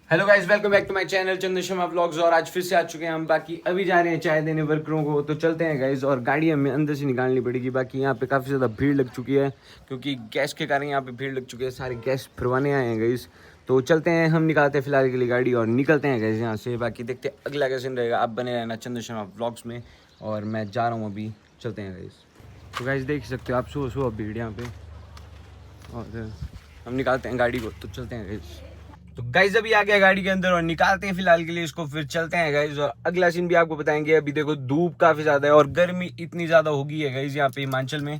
Hello guys, welcome back to my channel Chandan Sharma vlogs. और आज फिर से आ चुके हैं हम। बाकी अभी जा रहे हैं चाय देने वर्करों को, तो चलते हैं गाइस। और गाड़ी हमें अंदर से निकालनी पड़ेगी। बाकी यहाँ पे काफ़ी ज़्यादा भीड़ लग चुकी है, क्योंकि गैस के कारण यहाँ पे भीड़ लग चुकी है। सारे गैस भरवाने आए हैं गाइस। तो चलते हैं, हम निकालते हैं फिलहाल के लिए गाड़ी और निकलते हैं गाइस यहाँ से। बाकी देखते हैं अगला कैसे रहेगा। आप बने रहना चंदन शर्मा व्लॉग्स में, और मैं जा रहा हूँ अभी। चलते हैं गाइस। तो गाइस देख सकते हो आप, सुबह सुबह भीड़ यहाँ पे, और हम निकालते हैं गाड़ी को। तो चलते हैं गाइस। तो गाइज अभी आ गया गाड़ी के अंदर और निकालते हैं फिलहाल के लिए इसको, फिर चलते हैं गाइज। और अगला सीन भी आपको बताएंगे। अभी देखो धूप काफी ज्यादा है और गर्मी इतनी ज्यादा होगी है गाइज यहाँ पे हिमाचल में।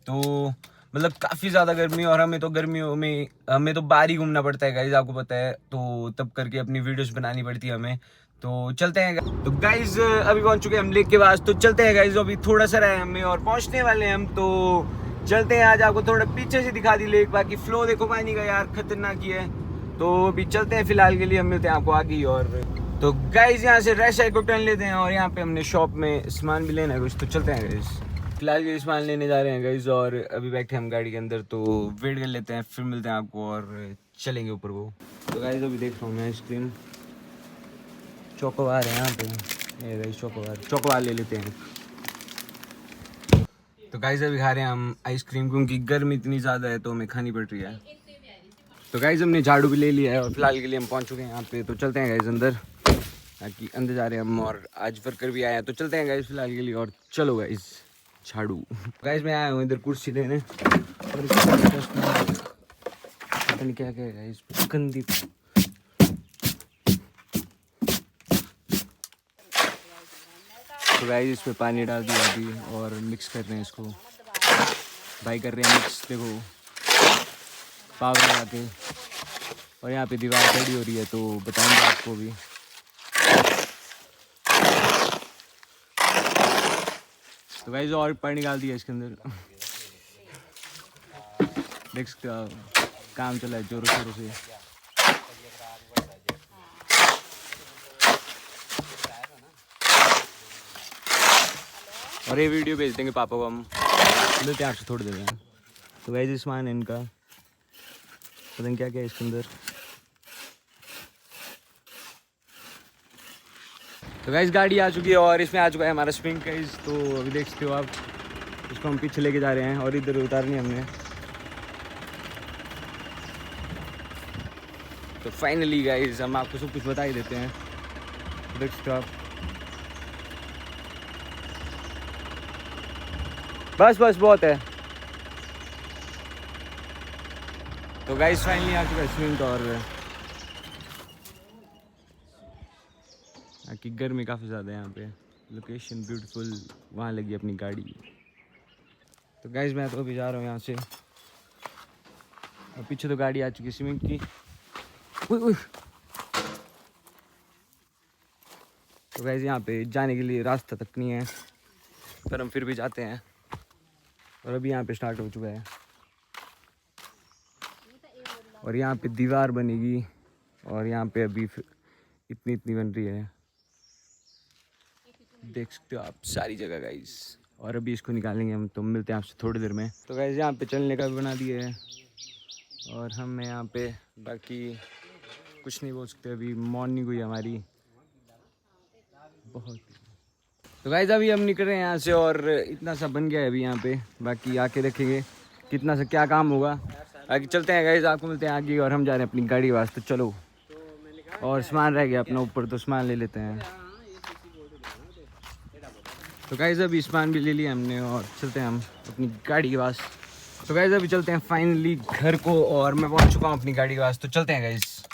तो मतलब काफी ज्यादा गर्मी, और हमें तो गर्मियों में हमें तो बाहर ही घूमना पड़ता है गाइज, आपको पता है। तो तब करके अपनी वीडियोस बनानी पड़ती है हमें। तो चलते हैं। तो गाइज अभी पहुंच चुके हैं हम लेक के पास। तो चलते हैं गाइज, अभी थोड़ा सा रहा है हमें और पहुंचने वाले हैं हम। तो चलते हैं। आज आपको थोड़ा पीछे से दिखा दी लेक। बाकी फ्लो देखो पानी का यार, खतरनाक ही है। तो अभी चलते हैं फिलहाल के लिए, हम मिलते हैं आपको आगे ही। और तो गाइज यहाँ से रेस्ट साइड को टर्न लेते हैं, और यहाँ पे हमने शॉप में सामान भी लेना है कुछ। तो चलते हैं गाइज, फिलहाल ये सामान लेने जा रहे हैं गाइज। और अभी बैठे हम गाड़ी के अंदर, तो वेट कर लेते हैं, फिर मिलते हैं आपको और चलेंगे ऊपर को। तो गाइज अभी देख रहा हूँ मैं आइसक्रीम, चोकोबार है यहाँ पे। ये गाइज चोकोबार ले लेते हैं। तो गाइज अभी खा रहे हैं हम आइसक्रीम, क्योंकि गर्मी इतनी ज़्यादा है तो हमें खानी पड़ रही है। तो गाइज हमने झाड़ू भी ले लिया है, और फिलहाल के लिए हम पहुंच चुके हैं यहाँ पे। तो चलते हैं गाइज अंदर, ताकि अंदर जा रहे हैं हम। और आज वर्कर भी आया है, तो चलते हैं गाइज फिलहाल के लिए। और चलो गाइज झाड़ू। गाइज मैं आया हूँ इधर कुर्सी लेने, और पता नहीं क्या क्या है गाइज, गंदी। तो गाइज इसमें पानी डाल दिया अभी, और मिक्स कर रहे हैं इसको। भाई कर रहे हैं मिक्स, देखो पाव लगा के। और यहाँ पे दीवार खड़ी हो रही है, तो बताएंगे आपको भी। तो गाइस और पानी डाल दिया इसके अंदर। देख सकते हो काम चला है जोरों शोरों से। और ये वीडियो भेज देंगे पापा को हम, मिलते हैं आपसे थोड़ी देर में। तो गाइस सामान है इनका, पता नहीं क्या क्या है इसके अंदर। तो गाइस गाड़ी आ चुकी है, और इसमें आ चुका है हमारा स्प्रिंग गाइस। तो अभी देख सकते हो आप, इसको हम पीछे लेके जा रहे हैं, और इधर उतारनी हमने। तो फाइनली गाइस हम आपको सब कुछ बता ही देते हैं। देख सकते हो आप, बस बहुत है। तो गाइस फाइनली आ चुका है स्प्रिंग, और कि गर्मी काफ़ी ज़्यादा है यहाँ पे। लोकेशन ब्यूटीफुल, वहाँ लगी अपनी गाड़ी। तो गाइस मैं तो अभी जा रहा हूँ यहाँ से, और पीछे तो गाड़ी आ चुकी है सीमेंट की। उई। तो गाइस यहाँ पे जाने के लिए रास्ता तक नहीं है, पर हम फिर भी जाते हैं। और अभी यहाँ पे स्टार्ट हो चुका है, और यहाँ पे दीवार बनेगी। और यहाँ पे अभी इतनी बन रही है, देख सकते हो आप सारी जगह गाइस। और अभी इसको निकालेंगे हम, तो मिलते हैं आपसे थोड़ी देर में। तो गाइस यहाँ पे चलने का भी बना दिए है, और हम यहाँ पे बाकी कुछ नहीं बोल सकते। अभी मॉर्निंग हुई हमारी बहुत। तो गाइस अभी हम निकल रहे हैं यहाँ से, और इतना सा बन गया है अभी यहाँ पे। बाकी आके देखेंगे कितना सा क्या काम होगा। आगे चलते हैं गाइस, आपको मिलते हैं आगे। और हम जा रहे हैं अपनी गाड़ी वास्ते, चलो। और सामान रह गया अपना ऊपर, तो सामान ले लेते हैं। तो गाइस अभी सामान भी ले लिया हमने, और चलते हैं हम अपनी गाड़ी के पास। तो गाइस अभी चलते हैं फाइनली घर को, और मैं पहुंच चुका हूँ अपनी गाड़ी के पास। तो चलते हैं गाइस।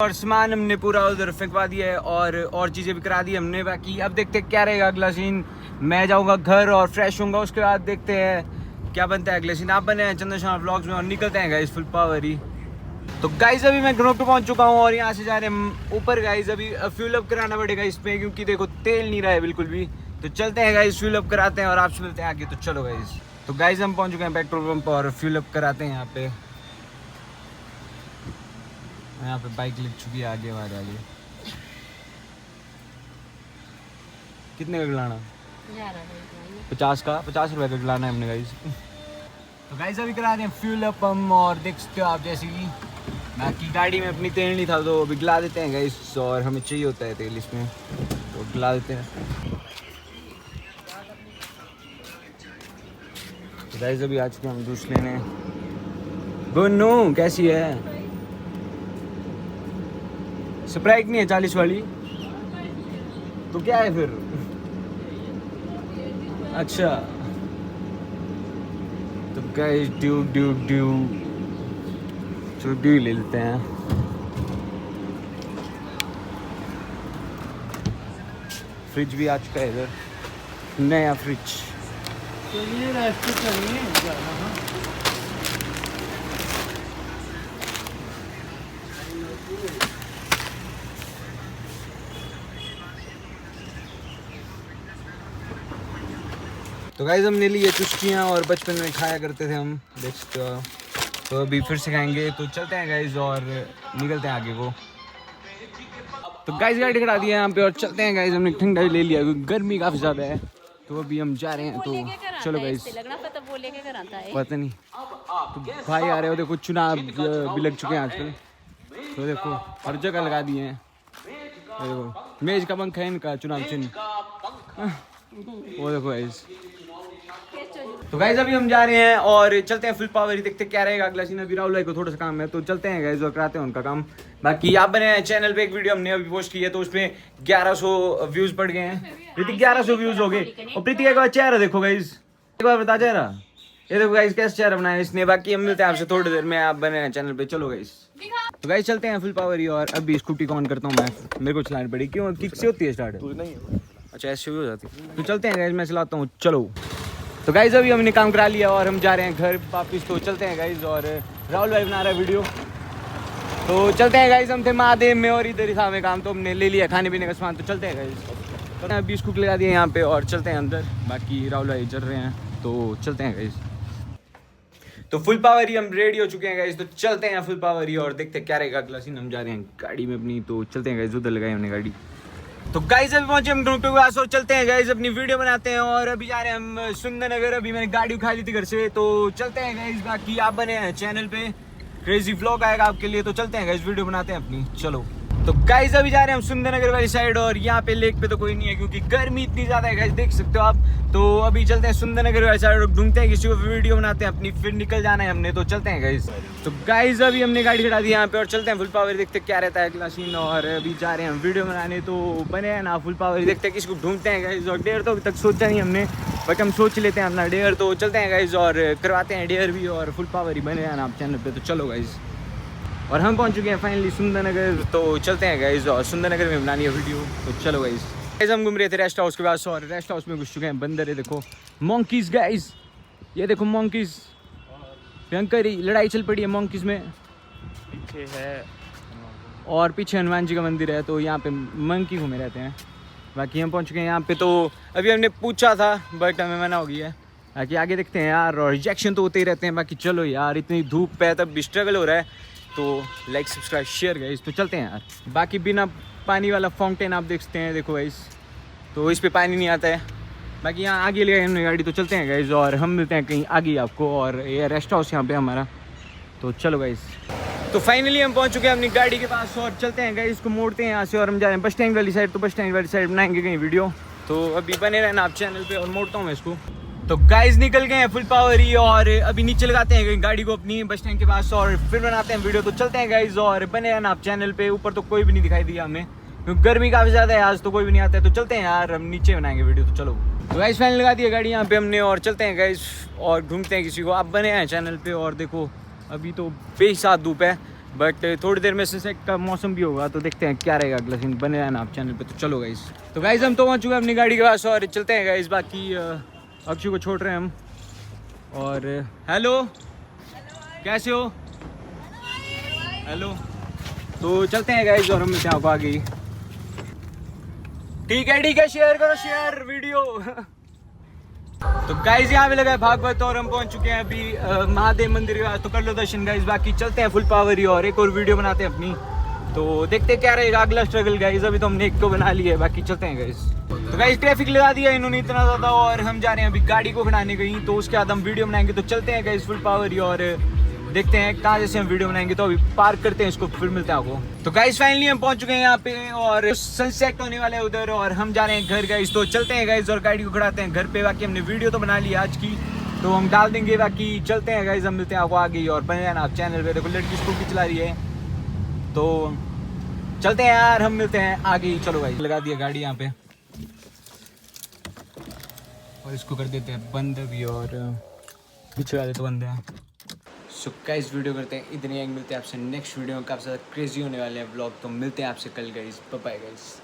और सामान हमने पूरा उधर फेंकवा दिया है, और चीज़ें भी करा दी हमने। बाकी अब देखते हैं क्या रहेगा अगला सीन। मैं जाऊँगा घर और फ्रेश होऊंगा, उसके बाद देखते हैं क्या बनता है अगले सीन। आप बने हैं चंदन शर्मा व्लॉग्स में, और निकलते हैं गाइस फुल पावर ही। तो गाइस अभी मैं घर पे पहुंच चुका हूँ, और यहाँ से जा रहे हैं ऊपर गाइस। अभी फ्यूल अप कराना पड़ेगा इसमें, क्योंकि देखो तेल नहीं रहा है बिल्कुल भी। तो चलते हैं गाइस, फ्यूल अप कराते हैं और आपसे मिलते हैं आगे। तो चलो गाइस। तो गाइस हम पहुंच चुके हैं पेट्रोल पंप, और फ्यूल अप कराते हैं यहाँ पे। यहाँ पे बाइक लग चुकी है आगे, हमारे आगे। कितने का डलाना? 50 का, 50 रुपये का डलाना है हमने गाइस। तो गाइस अभी करा रहे हैं फ्यूल अप हम, और देख सकते हो आप जैसे कि बाकी गाड़ी में अपनी तेल नहीं था तो अभी गिला देते हैं गाइस, और हमें चाहिए होता है तेल इसमें तो गिला देते हैं। गाइस अभी आ चुके हम जूस लेने। गुन्नू कैसी है? स्प्राइट नहीं है 40 वाली तो क्या है फिर? अच्छा तो गाइस ड्यू ले लेते हैं। फ्रिज भी आ चुका है इधर, नया फ्रिज। चलिए रेस्ट करिए। तो गाइस हमने लिए चुस्कियाँ और बचपन में खाया करते थे हम, देख सकते हो। तो अभी फिर से खाएंगे तो चलते हैं गाइस और निकलते हैं आगे को। तो गाइस गाड़ी खड़ा दिया यहाँ पे और चलते हैं गाइस। हमने ठंडा ले लिया क्योंकि गर्मी काफ़ी ज़्यादा है तो अभी हम जा रहे हैं। तो चलो गाइस, पता नहीं तो भाई आ रहे हो। देखो चुनाव भी लग चुके हैं आजकल, तो देखो हर जगह लगा दिए हैं। देखो मेज का पंखा है इनका, चुनाव चिन्ह वो देखो गाइस। तो गाइस अभी हम जा रहे हैं और चलते हैं फुल पावर ही, देखते क्या रहेगा अगला सीन। अभी राहुल भाई को थोड़ा सा काम है तो चलते हैं गाइस और कराते हैं उनका काम। बाकी आप बने चैनल पे एक वीडियो हमने अभी पोस्ट की है तो उसमें 1100 व्यूज पड़ गए हैं। प्रीति 1100 व्यूज हो गए। और प्रीति का एक बार चेहरा देखो गाइस, एक बार बता चेहरा। ये देखो गाइस कैसे चेहरा बनाया इसने। बाकी हम मिलते हैं आपसे थोड़ी देर में, आप बने चैनल पे। चलो गाइस, तो गाइस चलते हैं फुल पावर ही। और अभी स्कूटी को ऑन करता हूँ मैं, मेरे को चलानी पड़ी। क्यों, किक से होती है स्टार्ट? अच्छा ऐसे भी हो जाती है। तो चलते हैं गाइस, मैं चलाता हूँ। चलो तो गाइस अभी हमने काम करा लिया और हम जा रहे हैं घर वापिस। तो चलते हैं गाइस, और राहुल भाई बना रहा है वीडियो तो चलते हैं गाइस। हम थे महादेव में और इधर ही था हमें काम, तो हमने ले लिया खाने पीने का सामान। तो चलते हैं गाइस, तो अभी स्कूटी लगा दिए यहाँ पे और चलते हैं अंदर। बाकी राहुल भाई चल रहे हैं तो चलते हैं गाइस। तो फुल पावर ही हम रेडी हो चुके हैं गाइस, तो चलते हैं फुल पावर ही और देखते हैं क्या रहेगा अगला सीन। हम जा रहे हैं गाड़ी में अपनी, तो चलते हैं गाइस। उधर लगाई हमने गाड़ी। तो गाइस अभी पहुंचे हम ग्रुप के पास और चलते हैं गाइस अपनी वीडियो बनाते हैं। और अभी जा रहे हैं हम सुंदरनगर। अभी मैंने गाड़ी उठा ली थी घर से, तो चलते हैं गाइस। बाकी आप बने हैं चैनल पे, क्रेजी व्लॉग आएगा आपके लिए। तो चलते हैं गाइस, वीडियो बनाते हैं अपनी। चलो तो गाइस अभी जा रहे हैं हम सुंदरनगर वाली साइड, और यहाँ पे लेक पे तो कोई नहीं है क्योंकि गर्मी इतनी ज्यादा है गाइस, देख सकते हो आप। तो अभी चलते हैं सुंदरनगर वाली साइड और ढूंढते हैं किसी को, वीडियो बनाते हैं अपनी, फिर निकल जाना है हमने। तो चलते हैं गाइस। तो गाइस अभी हमने गाड़ी खड़ा दी यहाँ पे और चलते हैं फुल पावर, देखते हैं क्या रहता है अगला सीन। और अभी जा रहे हैं हम वीडियो बनाने, तो बने हैं ना फुल पावर, देखते हैं किसको ढूंढते हैं गाइस। और डेयर तो अभी तक सोचा नहीं हमने, बट हम सोच लेते हैं अपना डेयर। तो चलते हैं गाइस और करवाते हैं डेयर भी, और फुल पावर ही बने हैं ना आप चैनल पे। तो चलो गाइस, और हम पहुंच चुके हैं फाइनली सुंदरनगर। तो चलते हैं गाइस और सुंदरनगर में बनानी है वीडियो। तो चलो गाइस, हम घूम रहे थे रेस्ट हाउस के पास और रेस्ट हाउस में घुस चुके हैं बंदर है। देखो मॉन्कीज गाइस, ये देखो मॉन्कीज। भयंकर ही लड़ाई चल पड़ी है मॉन्कीज में। पीछे है और पीछे हनुमान जी का मंदिर है, तो यहाँ पे मंकी घूमे रहते हैं। बाकी हम पहुँच चुके हैं यहाँ पे। तो अभी हमने पूछा था बट हमें मना हो गया है। बाकी आगे देखते हैं यार, और रिजेक्शन तो होते ही रहते हैं। बाकी चलो यार, इतनी धूप है तब भी स्ट्रगल हो रहा है, तो लाइक सब्सक्राइब शेयर गाइस। तो चलते हैं यार। बाकी बिना पानी वाला फाउंटेन आप देख सकते हैं, देखो गाइस। तो इस पे पानी नहीं आता है। बाकी यहाँ आगे ले गए हमने गाड़ी, तो चलते हैं गाइस और हम मिलते हैं कहीं आगे आपको। और ये रेस्ट हाउस यहाँ पे हमारा, तो चलो गाइस। तो फाइनली हम पहुँच चुके हैं अपनी गाड़ी के पास और चलते हैं गाइस, इसको मोड़ते हैं यहाँ से और हम जा रहे हैं बस स्टैंड वाली साइड। तो बस स्टैंड वाली साइड बनाएंगे कहीं वीडियो, तो अभी बने रहना आप चैनल पे। और मोड़ता हूँ मैं इसको। तो गाइस निकल गए हैं फुल पावर ही, और अभी नीचे लगाते हैं गाड़ी को अपनी बस स्टैंड के पास और फिर बनाते हैं वीडियो। तो चलते हैं गाइस और बने रहना आप चैनल पे। ऊपर तो कोई भी नहीं दिखाई दिया हमें क्योंकि गर्मी काफ़ी ज़्यादा है आज, तो कोई भी नहीं आता है। तो चलते हैं यार, हम नीचे बनाएंगे वीडियो। तो चलो तो गाइस फाइनल लगा दिया गाड़ी यहाँ पे हमने, और चलते हैं गाइस और ढूंढते हैं किसी को। आप बने हैं चैनल पे और देखो अभी तो बेहिसाब धूप है, बट थोड़ी देर में सनसेट का मौसम भी होगा, तो देखते हैं क्या रहेगा अगला सीन। बने रहना आप चैनल पे। तो चलो गाइस, तो गाइस हम तो पहुँच चुके हैं अपनी गाड़ी के पास और चलते हैं गाइस। बाकी अक्षु को छोड़ रहे हैं हम। और हेलो, कैसे हो? हेलो। तो चलते हैं गाइस और हम मिलते हैं आपको आगे। ठीक है शेयर करो, शेयर वीडियो। तो गाइस यहाँ पे लगा है भागवत और हम पहुंच चुके हैं अभी महादेव मंदिर के पास। तो कर लो दर्शन गाइस। बाकी चलते हैं फुल पावर ही और एक और वीडियो बनाते हैं अपनी, तो देखते हैं क्या रहेगा अगला स्ट्रगल गाइस। अभी तो हमने एक को बना लिया है, बाकी चलते हैं गाइस। तो गाइस ट्रैफिक लगा दिया इन्होंने इतना ज़्यादा, और हम जा रहे हैं अभी गाड़ी को खड़ाने गई, तो उसके बाद हम वीडियो बनाएंगे। तो चलते हैं गाइस फुल पावर ही और देखते हैं कहाँ जैसे हम वीडियो बनाएंगे, तो अभी पार्क करते हैं इसको, फिर मिलते हैं आपको। तो गाइस फाइनली हम पहुंच चुके हैं यहाँ पे और सनसेट होने वाला है उधर और हम जा रहे हैं घर गाइस। तो चलते हैं गाइस और गाड़ी को खड़ाते हैं घर पे। बाकी हमने वीडियो तो बना ली आज की, तो हम डाल देंगे। बाकी चलते हैं गाइस, हम मिलते हैं आपको आगे और बने रहना आप चैनल पे। देखो लड़की स्कूटी चला रही है, तो चलते हैं यार, हम मिलते हैं आगे। चलो भाई, लगा दिया गाड़ी यहाँ पे और इसको कर देते हैं बंद भी, और पीछे वाले तो बंद हैं। सो गाइस वीडियो करते हैं इतनी, मिलते हैं आपसे नेक्स्ट वीडियो में। काफ़ी ज़्यादा क्रेजी होने वाले हैं व्लॉग, तो मिलते हैं आपसे कल गाइस, बाय बाय गाइस।